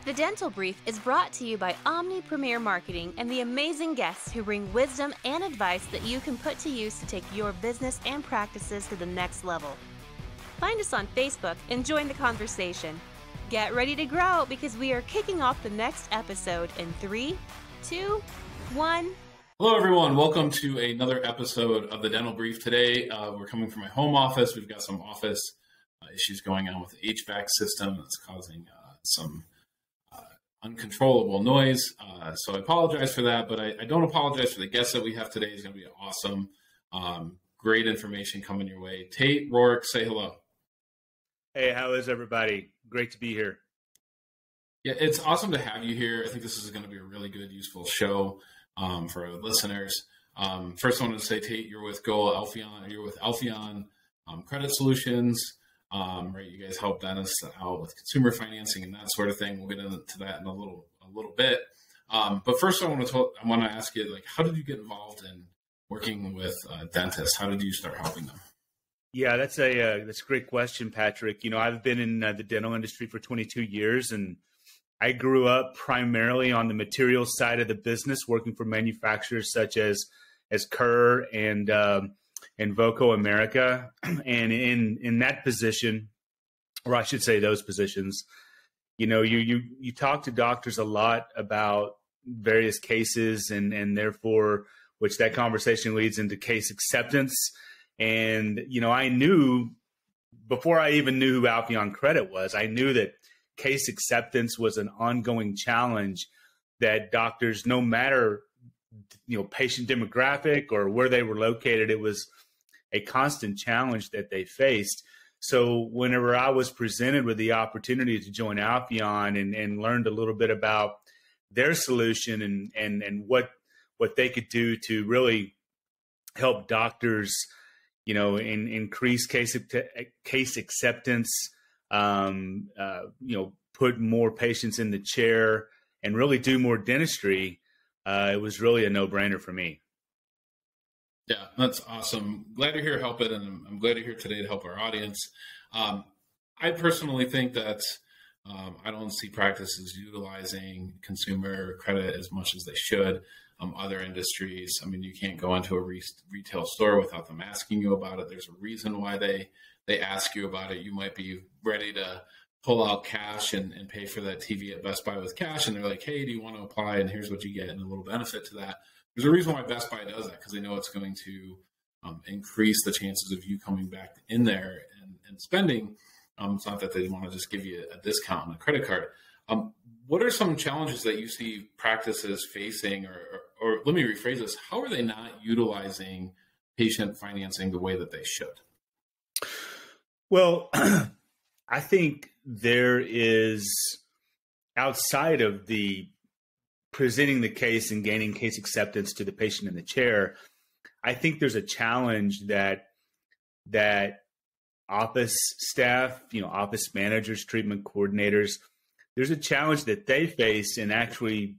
The Dental Brief is brought to you by Omni Premier Marketing and the amazing guests who bring wisdom and advice that you can put to use to take your business and practices to the next level. Find us on Facebook and join the conversation. Get ready to grow because we are kicking off the next episode in 3, 2, 1. Hello, everyone. Welcome to another episode of the Dental Brief. Today, we're coming from my home office. We've got some office issues going on with the HVAC system that's causing some uncontrollable noise. So I apologize for that, but I don't apologize for the guest that we have today. It's going to be awesome. Great information coming your way. Tate Roark, say hello. Hey, how is everybody? Great to be here. Yeah, it's awesome to have you here. I think this is going to be a really good, useful show for our listeners. First, I want to say, Tate, you're with Alpheon. You're with Alpheon Credit Solutions. Right, you guys help dentists out with consumer financing and that sort of thing. We'll get into that in a little bit. But first, I want to ask you, like, how did you get involved in working with dentists? How did you start helping them? Yeah, that's a great question, Patrick. You know, I've been in the dental industry for 22 years, and I grew up primarily on the materials side of the business, working for manufacturers such as Kerr and Voco America. And in that position, or I should say those positions, you know, you talk to doctors a lot about various cases and therefore, which that conversation leads into case acceptance. And, you know, I knew before I even knew who Alpheon Credit was, I knew that case acceptance was an ongoing challenge that doctors, no matter, you know, patient demographic or where they were located, it was a constant challenge that they faced. So whenever I was presented with the opportunity to join Alpheon and learned a little bit about their solution and what they could do to really help doctors, you know, increase case acceptance, you know, put more patients in the chair and really do more dentistry, it was really a no-brainer for me. Yeah, that's awesome. Glad you're here to help it, and I'm glad you're here today to help our audience. I personally think that I don't see practices utilizing consumer credit as much as they should. Other industries, I mean, you can't go into a retail store without them asking you about it. There's a reason why they ask you about it. You might be ready to pull out cash and pay for that TV at Best Buy with cash, and they're like, hey, do you want to apply? And here's what you get, and a little benefit to that. There's a reason why Best Buy does that, because they know it's going to increase the chances of you coming back in there and spending. It's not that they want to just give you a discount on a credit card. What are some challenges that you see practices facing, or let me rephrase this, how are they not utilizing patient financing the way that they should? Well, I think there is, outside of the presenting the case and gaining case acceptance to the patient in the chair, I think there's a challenge that office staff, you know, office managers, treatment coordinators, there's a challenge that they face in actually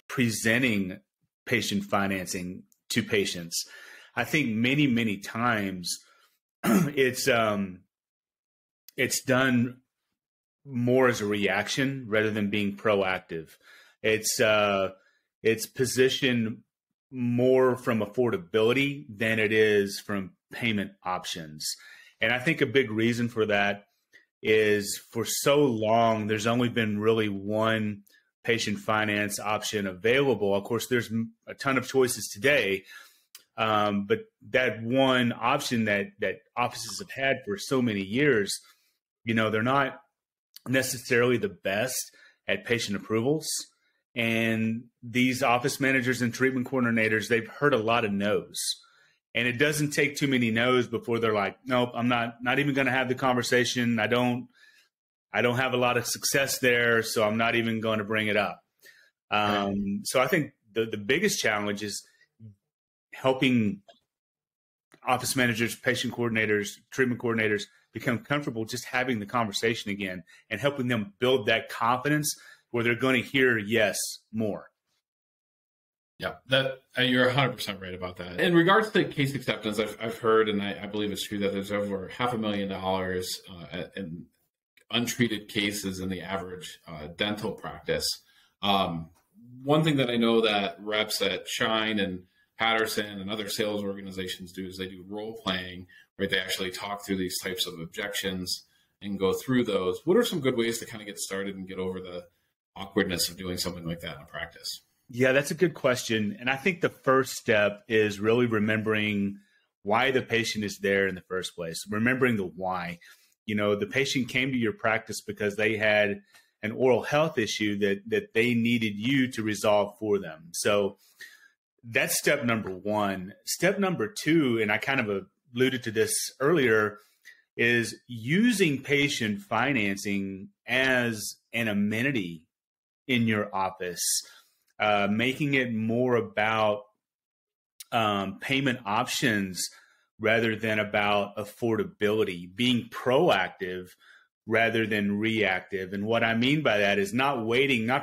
presenting patient financing to patients. I think many times it's done more as a reaction rather than being proactive. It's positioned more from affordability than it is from payment options. And I think a big reason for that is for so long, there's only been really one patient finance option available. Of course, there's a ton of choices today, but that one option that offices have had for so many years, you know, they're not necessarily the best at patient approvals. And these office managers and treatment coordinators, they've heard a lot of no's. And it doesn't take too many no's before they're like, nope, I'm not even going to have the conversation. I don't have a lot of success there, so I'm not even going to bring it up. So I think the biggest challenge is helping office managers, patient coordinators, treatment coordinators become comfortable just having the conversation again and helping them build that confidence where they're going to hear yes more. Yeah, that you're 100% right about that. In regards to case acceptance, I've heard, and I believe it's true, that there's over $500,000 in untreated cases in the average dental practice. One thing that I know that reps at Shine and Patterson and other sales organizations do is they do role playing, right? They actually talk through these types of objections and go through those. What are some good ways to kind of get started and get over the awkwardness of doing something like that in practice? Yeah, that's a good question. And I think the first step is really remembering why the patient is there in the first place, remembering the why. The patient came to your practice because they had an oral health issue that they needed you to resolve for them. So that's step number one. Step number two, and I kind of alluded to this earlier, is using patient financing as an amenity in your office, making it more about payment options rather than about affordability, being proactive rather than reactive. And what I mean by that is not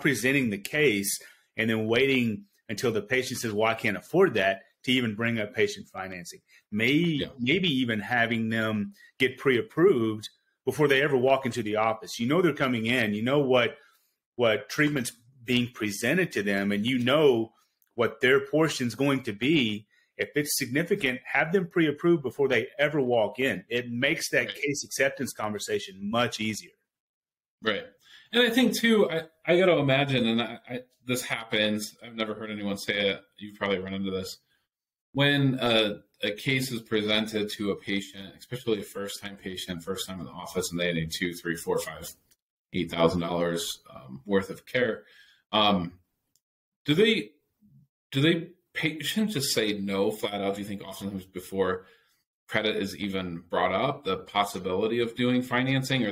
presenting the case and then waiting until the patient says, well, I can't afford that, to even bring up patient financing. Maybe even having them get pre-approved before they ever walk into the office. They're coming in, what treatment's being presented to them, and what their portion's going to be. If it's significant, have them pre-approved before they ever walk in. It makes that case acceptance conversation much easier. Right. And I think too, I got to imagine, and this happens, I've never heard anyone say it, you've probably run into this, when a case is presented to a patient, especially a first-time patient, first time in the office, and they need $2,000, $3,000, $4,000, $5,000, $8,000 worth of care, do they patients just say no flat out? Do you think oftentimes before credit is even brought up, the possibility of doing financing, or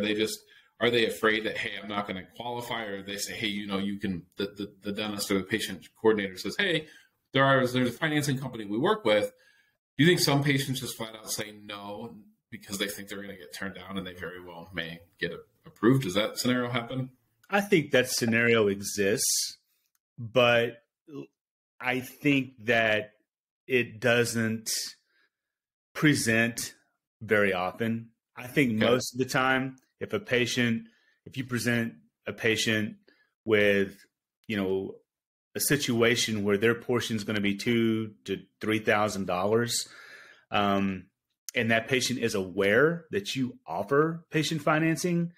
are they afraid that, hey, I'm not going to qualify, or they say, hey, you can, the dentist or the patient coordinator says, hey, there's a financing company we work with. Do you think some patients just flat out say no because they think they're going to get turned down, and they very well may get approved? Does that scenario happen? I think that scenario exists, but I think that it doesn't present very often. I think most of the time, if you present a patient with, a situation where their portion is going to be $2,000 to $3,000, and that patient is aware that you offer patient financing,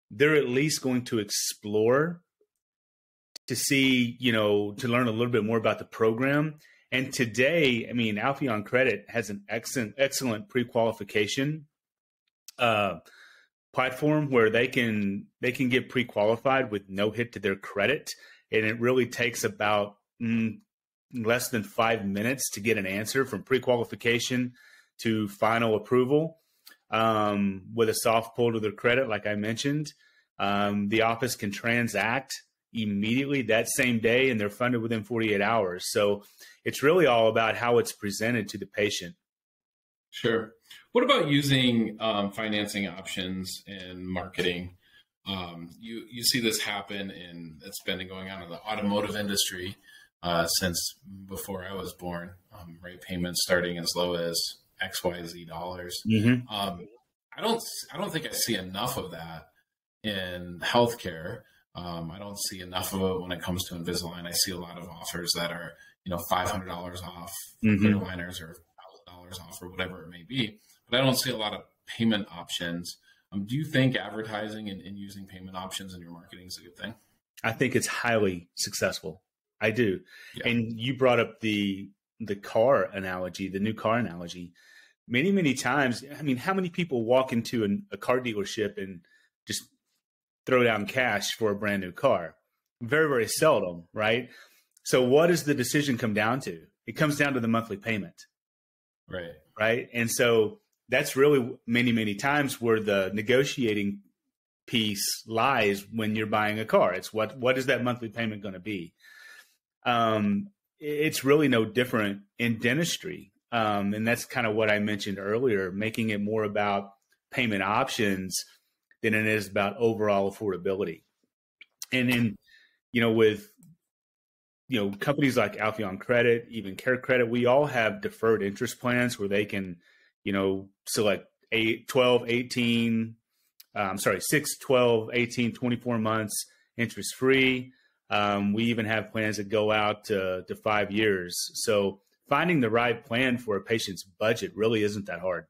they're at least going to explore to see, to learn a little bit more about the program. And today, Alpheon Credit has an excellent pre-qualification platform where they can get pre-qualified with no hit to their credit. And it really takes about less than 5 minutes to get an answer from pre-qualification to final approval with a soft pull to their credit, like I mentioned. The office can transact immediately that same day, and they're funded within 48 hours. So it's really all about how it's presented to the patient. Sure. What about using financing options in marketing? You see this happen, and it's been going on in the automotive industry since before I was born, right? Payments starting as low as XYZ dollars. Mm-hmm. I don't think I see enough of that in healthcare. I don't see enough of it when it comes to Invisalign. I see a lot of offers that are, $500 off clear aligners or $1,000 off or whatever it may be. But I don't see a lot of payment options. Do you think advertising and using payment options in your marketing is a good thing? I think it's highly successful. I do. Yeah. And you brought up the car analogy, the new car analogy. Many, many times, how many people walk into a car dealership and just throw down cash for a brand new car? Very, very seldom, right? So what does the decision come down to? It comes down to the monthly payment. Right. Right. And so that's really many, many times where the negotiating piece lies when you're buying a car. It's what is that monthly payment going to be? It's really no different in dentistry. And that's kind of what I mentioned earlier, making it more about payment options than it is about overall affordability. And then, with, companies like Alpheon Credit, even Care Credit, we all have deferred interest plans where they can, select 12, 18, 6, 12, 18, 24 months interest free. We even have plans that go out to 5 years. So finding the right plan for a patient's budget really isn't that hard.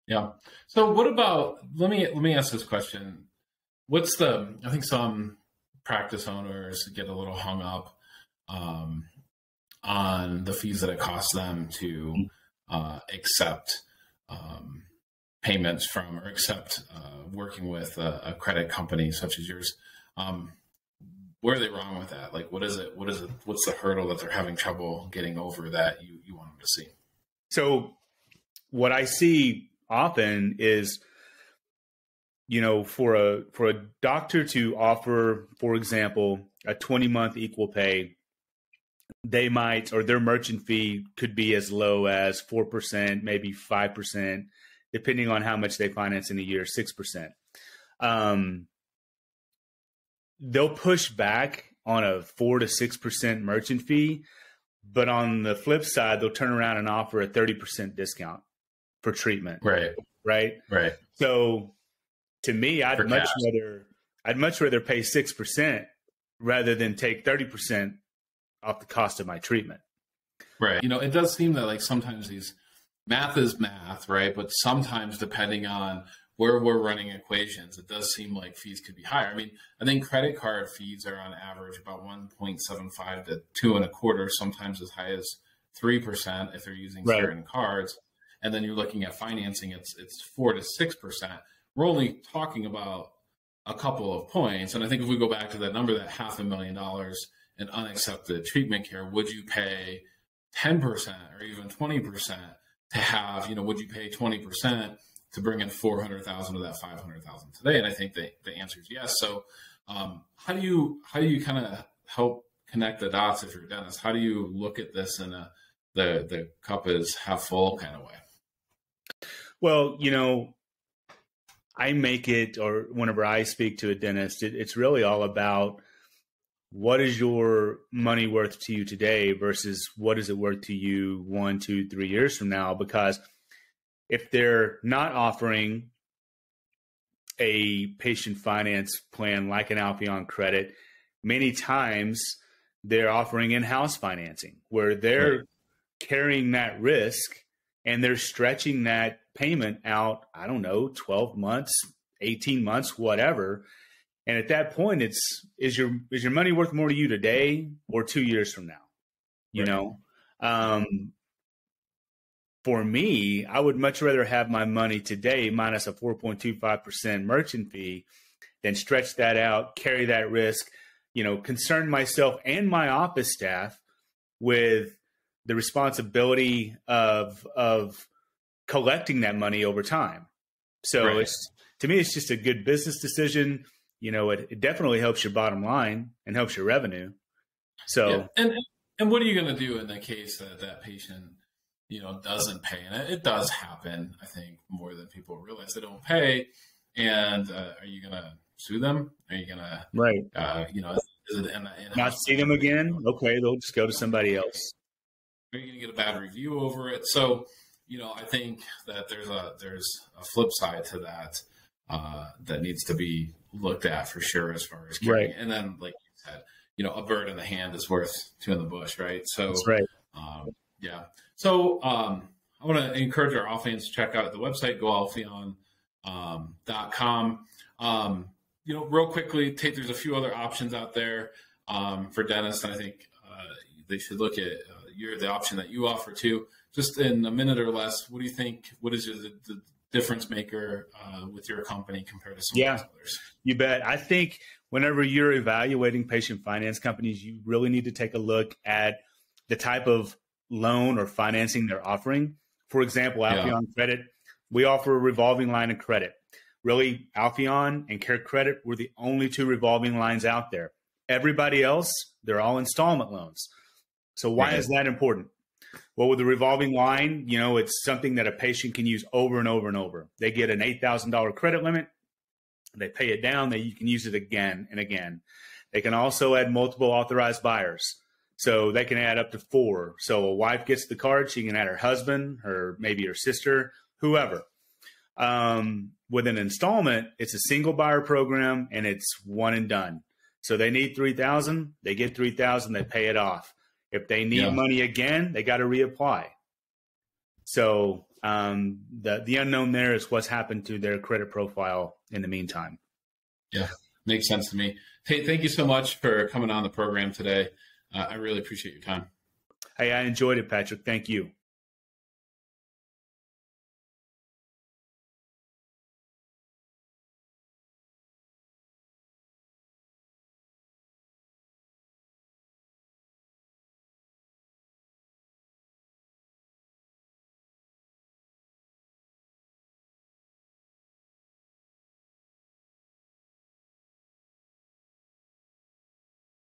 Yeah. So what about, let me ask this question. I think some practice owners get a little hung up on the fees that it costs them to accept payments from, or accept working with a credit company such as yours. Where are they wrong with that? Like, what is it? What's the hurdle that they're having trouble getting over that you want them to see? So what I see often is, for a doctor to offer, for example, a 20-month equal pay, they might, or their merchant fee could be as low as 4%, maybe 5%, depending on how much they finance in a year, 6%. They'll push back on a 4 to 6% merchant fee, but on the flip side, they'll turn around and offer a 30% discount for treatment. Right. So to me, I'd much rather pay 6% rather than take 30% off the cost of my treatment. Right. It does seem that like sometimes these math is math, right? But sometimes depending on where we're running equations, it does seem like fees could be higher. I mean, I think credit card fees are on average about 1.75 to 2.25, sometimes as high as 3% if they're using certain cards. And then you're looking at financing, it's 4 to 6%. We're only talking about a couple of points. And I think if we go back to that number, that $500,000 in unaccepted treatment care, would you pay 10% or even 20% to have, would you pay 20% to bring in 400,000 of that 500,000 today? And I think the answer is yes. So how do you kind of help connect the dots if you're a dentist? How do you look at this in the cup is half full kind of way? Well, I make it, or whenever I speak to a dentist, it's really all about what is your money worth to you today versus what is it worth to you 1, 2, 3 years from now? Because if they're not offering a patient finance plan like an Alphion credit, many times they're offering in-house financing where they're carrying that risk and they're stretching that payment out, 12 months, 18 months, whatever. And at that point, is your money worth more to you today or 2 years from now? For me, I would much rather have my money today minus a 4.25% merchant fee than stretch that out, carry that risk, concern myself and my office staff with the responsibility of collecting that money over time. So to me, it's just a good business decision. It definitely helps your bottom line and helps your revenue. So, and what are you going to do in the case that patient, doesn't pay? And it does happen, I think, more than people realize. They don't pay. And are you going to sue them? Are you going to, is it not see them again? Okay, they'll just go to somebody else. Are you going to get a bad review over it? So, I think that there's a flip side to that that needs to be looked at for sure as far as carrying. And then, like you said, a bird in the hand is worth 2 in the bush, right? So, that's right. So I want to encourage our audience to check out the website, goalphion.com. Real quickly, Tate, there's a few other options out there for dentists. And I think they should look at the option that you offer too. Just in a minute or less, what do you think? What is the difference maker with your company compared to some of others? You bet. I think whenever you're evaluating patient finance companies, you really need to take a look at the type of loan or financing they're offering. For example, Alphion Credit, we offer a revolving line of credit. Really, Alphion and Care Credit were the only 2 revolving lines out there. Everybody else, they're all installment loans. So why is that important? Well, with the revolving line, it's something that a patient can use over and over and over. They get an $8,000 credit limit. They pay it down. You can use it again and again. They can also add multiple authorized buyers. So they can add up to 4. So a wife gets the card. She can add her husband, maybe her sister, whoever. With an installment, it's a single buyer program and it's one and done. So they need $3,000, they get $3,000, they pay it off. If they need money again, they got to reapply. So the unknown there is what's happened to their credit profile in the meantime. Yeah, makes sense to me. Hey, thank you so much for coming on the program today. I really appreciate your time. Hey, I enjoyed it, Patrick. Thank you.